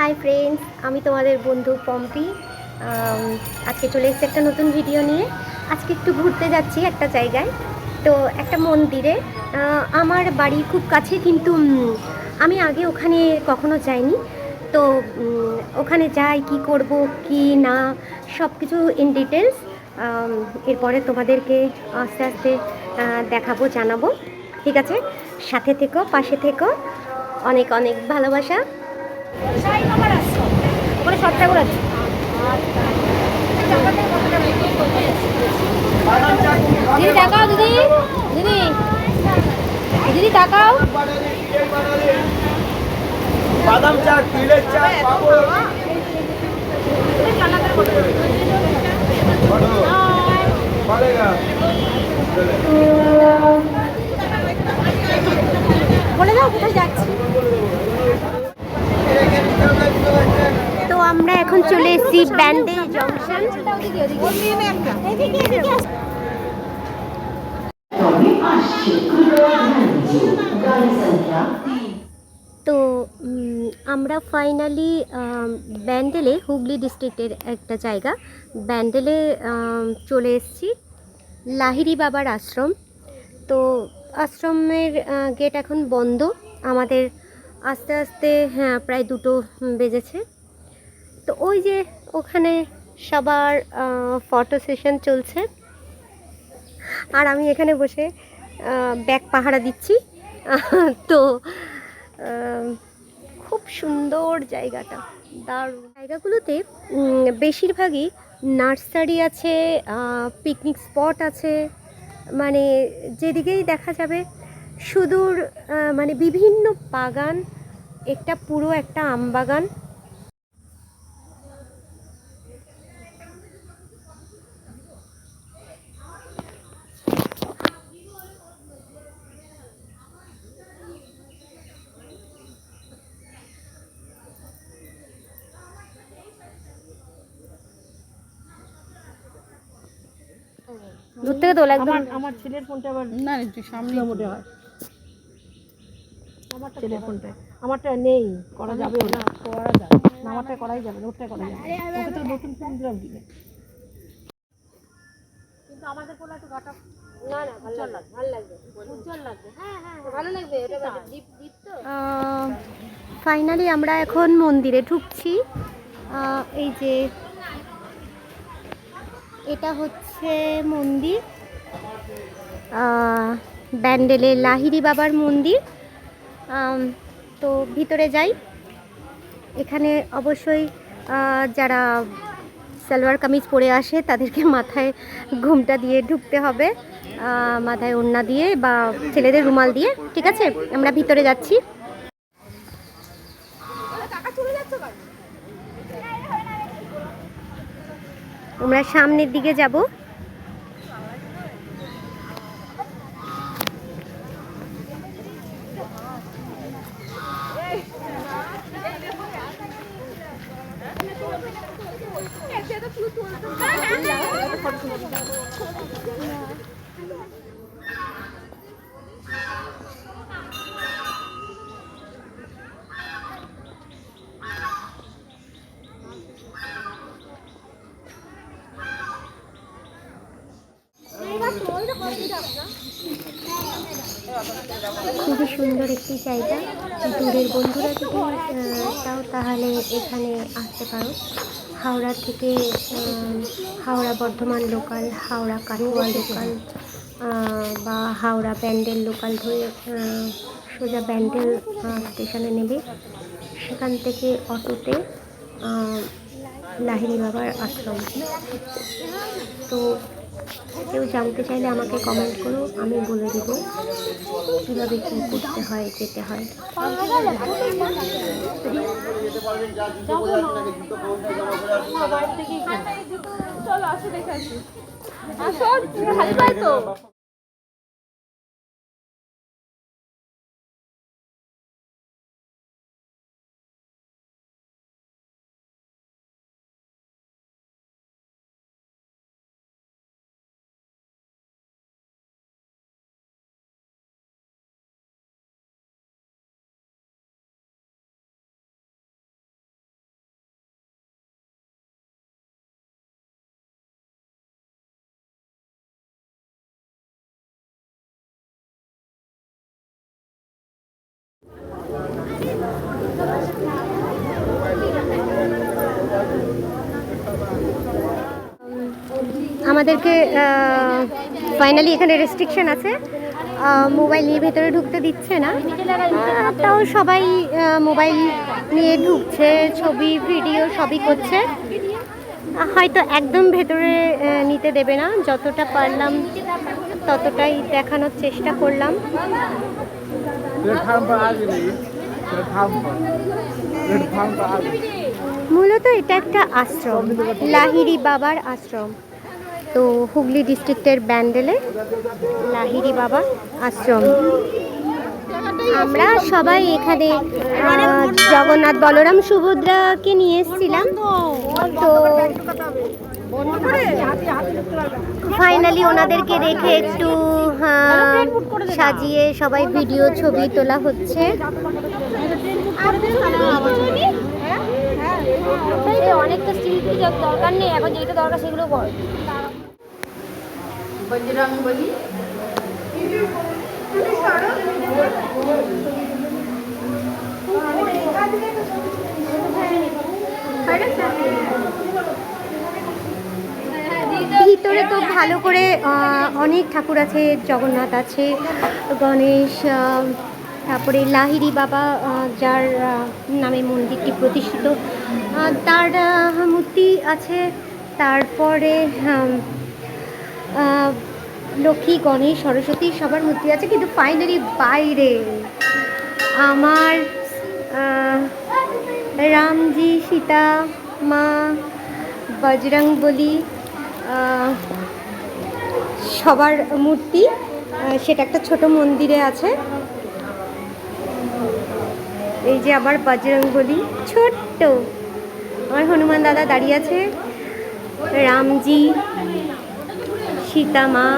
Hi friends, আমি তোমাদের বন্ধু পম্পি। আজকে চলে এসেছি একটা নতুন ভিডিও নিয়ে। আজকে একটু ঘুরতে যাচ্ছি একটা জায়গায়, তো একটা মন্দিরে। আমার বাড়ির খুব কাছে, কিন্তু আমি আগে ওখানে কখনো যাইনি। তো ওখানে যাই, কি করব কি না, সব কিছু ইন ডিটেলস এরপরে তোমাদেরকে আস্তে আস্তে দেখাবো, জানাবো। ঠিক আছে, সাথে থেকো, পাশে থেকো। অনেক অনেক ভালোবাসা। ওখানে সবটাগুলো আছে। দিদি তাকাও, দিদি দিদি দিদি তাকাও। বাদাম চা, তিলের চা পাবো। বলে দাও কোথায় যাচ্ছি। তো আমরা এখন চলে এসেছি ব্যান্ডেল জংশন। তো আমরা ফাইনালি ব্যান্ডেলে, হুগলি ডিস্ট্রিক্টের একটা জায়গা, ব্যান্ডেলে চলে এসেছি। লাহিড়ী বাবার আশ্রম। তো আশ্রমের গেট এখন বন্ধ। আমাদের আস্তে আস্তে, হ্যাঁ, প্রায় 2টো বেজেছে। তো ওই যে ওখানে সবার ফটো সেশন চলছে, আর আমি এখানে বসে ব্যাগ পাহারা দিচ্ছি। তো খুব সুন্দর জায়গাটা, দারুণ। জায়গাগুলোতে বেশিরভাগই নার্সারি আছে, পিকনিক স্পট আছে। মানে যেদিকেই দেখা যাবে সুদূর, মানে বিভিন্ন বাগান, একটা পুরো একটা আম বাগান। দূর থেকে তো লাগবে। আমার ছেলের ফোনটা আবার না, একটু সামনে মোটে হয়। আমার ছেলের ফোনটা, আমারটা নেই, করা যাবে না, করা যাবে না, আমারটা করাই যাবে না, ওরটা করা যাবে। ওকে তো নতুন ফোন দিলাম দিলে, কিন্তু আমাদের ফোন একটু ঘাটা। না না, ভালো লাগবে, ভালো লাগবে, উজ্জ্বল লাগবে। হ্যাঁ হ্যাঁ, ভালো লাগবে। এটা দীপ দীপ তো। ফাইনালি আমরা এখন মন্দিরে ঢুকছি। এই যে এটা হচ্ছে মন্দির, ব্যান্ডেলের লাহিড়ী বাবার মন্দির। তো ভিতরে যাই। এখানে অবশ্যই যারা সালোয়ার কামিজ পরে আসে তাদেরকে মাথায় ঘুমটা দিয়ে ঢুকতে হবে, মাথায় ওড়না দিয়ে বা ছেলেদের রুমাল দিয়ে। ঠিক আছে, আমরা ভিতরে যাচ্ছি। আমরা সামনের দিকে যাব। খুবই সুন্দর একটি জায়গা। দূরের বন্ধুরা যদি চাও তাহলে এখানে আসতে পারো। হাওড়া থেকে, হাওড়া বর্ধমান লোকাল, হাওড়া কাটোয়া লোকাল, বা হাওড়া ব্যান্ডেল লোকাল ধরে সোজা ব্যান্ডেল স্টেশনে নেবে। সেখান থেকে অটোতে লাহিড়ী বাবার আশ্রম। তো কেউ জানতে চাইলে আমাকে কমেন্ট করো, আমি বলে দেবো কীভাবে কী করতে হয়, যেতে হয়। চলো আসো দেখে আসি। আসো, খালি পাই তো। আমাদেরকে ফাইনালি এখানে রেস্ট্রিকশন আছে, মোবাইল নিয়ে ভেতরে ঢুকতে দিচ্ছে না। তাও সবাই মোবাইল নিয়ে ঢুকছে, ছবি ভিডিও সবই করছে। হয়তো একদম ভেতরে নিতে দেবে না, যতটা পারলাম ততটাই দেখানোর চেষ্টা করলাম। মূলত এটা একটা আশ্রম, লাহিড়ী বাবার আশ্রম। তো হুগলি ডিস্ট্রিক্টের ব্যান্ডেলে লাহিড়ী বাবা আশ্রম। আমরা সবাই এখানে জগন্নাথ বলরাম সুভদ্রাকে নিয়ে এসেছিলাম। তো ফাইনালি ওনাদেরকে রেখে একটু সাজিয়ে সবাই ভিডিও ছবি তোলা হচ্ছে। অনেকটা শিল্পী দরকার নেই, এখন যেটা দরকার সেগুলো কর। বজরংবলী ভিতরে তো ভালো করে অনেক ঠাকুর আছে, জগন্নাথ আছে, গণেশ, তারপরে লাহিড়ী বাবা যার নামে মন্দিরটি প্রতিষ্ঠিত তার মূর্তি আছে। তারপরে লক্ষ্মী, গণেশ, সরস্বতী সবার মূর্তি আছে। কিন্তু ফাইনালি বাইরে আমার রামজি, সীতা মা, বজরংবলী সবার মূর্তি, সেটা একটা ছোট মন্দিরে আছে। এই যে আবার বজরংবলী ছোট্ট, আমার হনুমান দাদা দাঁড়িয়ে আছে, রামজি, সীতা মা,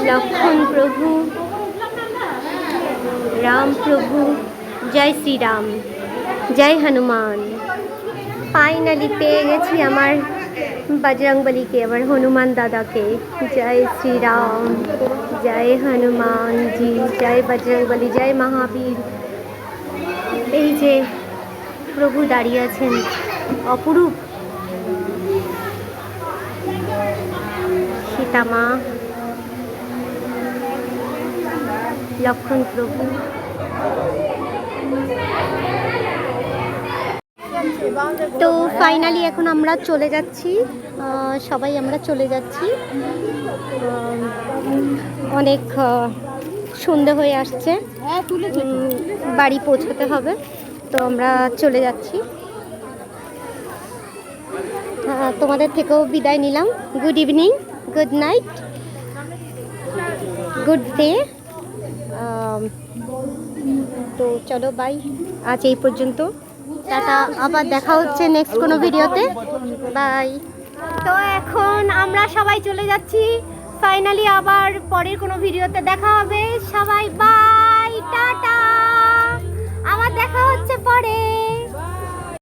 লক্ষ্মণ প্রভু, রাম প্রভু। জয় শ্রীরাম, জয় হনুমান। ফাইনালি পেয়ে গেছি আমার বজরংবলীকে, আবার হনুমান দাদাকে। জয় শ্রীরাম, জয় হনুমানজি, জয় বজরংবলী, জয় মহাবীর। এই যে প্রভু দাঁড়িয়ে আছেন, অপরূপ। সীতা মা, লক্ষ্মণ প্রভু। তো ফাইনালি এখন আমরা চলে যাচ্ছি, সবাই আমরা চলে যাচ্ছি। অনেক সন্ধে হয়ে আসছে, বাড়ি পৌঁছতে হবে, তো আমরা চলে যাচ্ছি। তোমাদের থেকেও বিদায় নিলাম। Good evening, good night, good day. তো চলো বাই, আজ এই পর্যন্ত, টাটা, আবার দেখা হচ্ছে নেক্সট কোনো ভিডিওতে। বাই। তো এখন আমরা সবাই চলে যাচ্ছি, ফাইনালি আবার পরের কোনো ভিডিওতে দেখা হবে। সবাই বাই, টাটা, আবার দেখা হচ্ছে পরে।